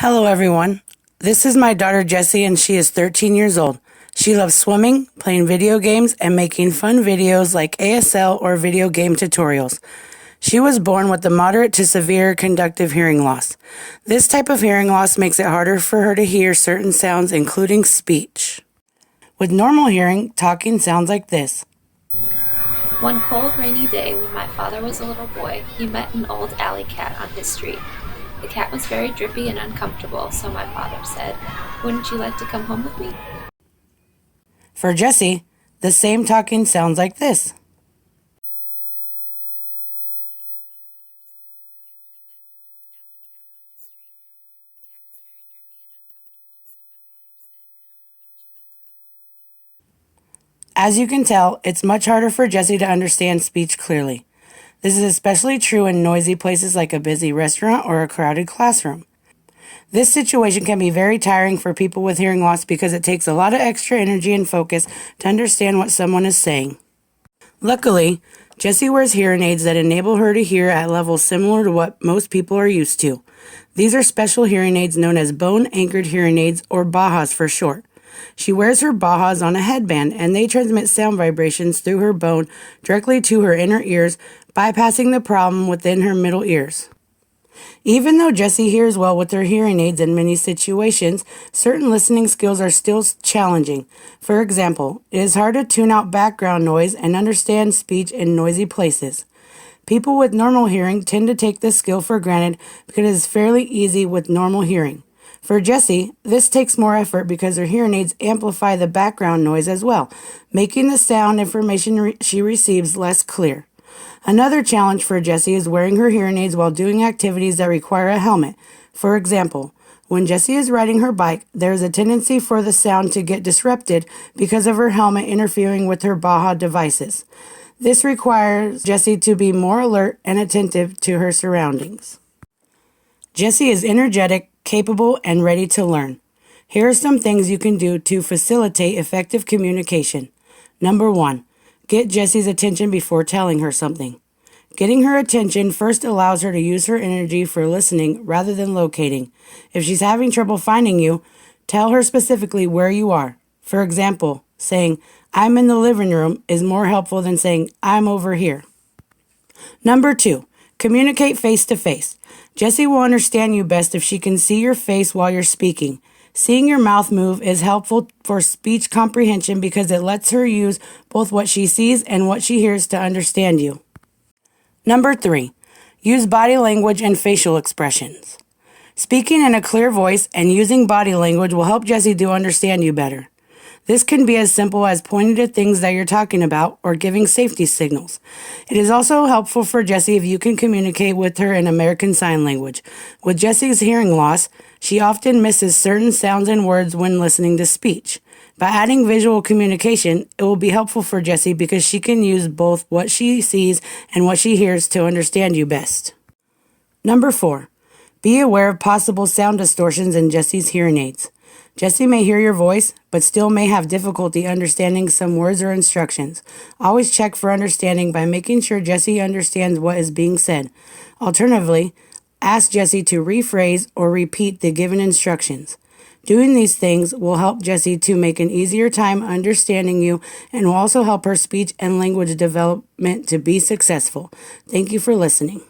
Hello, everyone. This is my daughter Jessie, and she is 13 years old. She loves swimming, playing video games, and making fun videos like ASL or video game tutorials. She was born with a moderate to severe conductive hearing loss. This type of hearing loss makes it harder for her to hear certain sounds, including speech. With normal hearing, talking sounds like this. One cold, rainy day when my father was a little boy, he met an old alley cat on his street. The cat was very drippy and uncomfortable, so my father said, "Wouldn't you like to come home with me?" For Jessie, the same talking sounds like this. As you can tell, it's much harder for Jessie to understand speech clearly. This is especially true in noisy places like a busy restaurant or a crowded classroom. This situation can be very tiring for people with hearing loss because it takes a lot of extra energy and focus to understand what someone is saying. Luckily, Jessie wears hearing aids that enable her to hear at levels similar to what most people are used to. These are special hearing aids known as bone-anchored hearing aids, or BAHAs for short. She wears her BAHAs on a headband, and they transmit sound vibrations through her bone directly to her inner ears, bypassing the problem within her middle ears. Even though Jessie hears well with her hearing aids in many situations, certain listening skills are still challenging. For example, it is hard to tune out background noise and understand speech in noisy places. People with normal hearing tend to take this skill for granted because it is fairly easy with normal hearing. For Jessie, this takes more effort because her hearing aids amplify the background noise as well, making the sound information she receives less clear. Another challenge for Jessie is wearing her hearing aids while doing activities that require a helmet. For example, when Jessie is riding her bike, there is a tendency for the sound to get disrupted because of her helmet interfering with her BAHA devices. This requires Jessie to be more alert and attentive to her surroundings. Jessie is energetic, capable, and ready to learn. Here are some things you can do to facilitate effective communication. Number 1. Get Jessie's attention before telling her something. Getting her attention first allows her to use her energy for listening rather than locating. If she's having trouble finding you, tell her specifically where you are. For example, saying, "I'm in the living room" is more helpful than saying, "I'm over here." Number 2. Communicate face to face. Jessie will understand you best if she can see your face while you're speaking. Seeing your mouth move is helpful for speech comprehension because it lets her use both what she sees and what she hears to understand you. Number 3. Use body language and facial expressions. Speaking in a clear voice and using body language will help Jessie to understand you better. This can be as simple as pointing to things that you're talking about or giving safety signals. It is also helpful for Jessie if you can communicate with her in American Sign Language. With Jessie's hearing loss, she often misses certain sounds and words when listening to speech. By adding visual communication, it will be helpful for Jessie because she can use both what she sees and what she hears to understand you best. Number 4. Be aware of possible sound distortions in Jessie's hearing aids. Jessie may hear your voice, but still may have difficulty understanding some words or instructions. Always check for understanding by making sure Jessie understands what is being said. Alternatively, ask Jessie to rephrase or repeat the given instructions. Doing these things will help Jessie to make an easier time understanding you and will also help her speech and language development to be successful. Thank you for listening.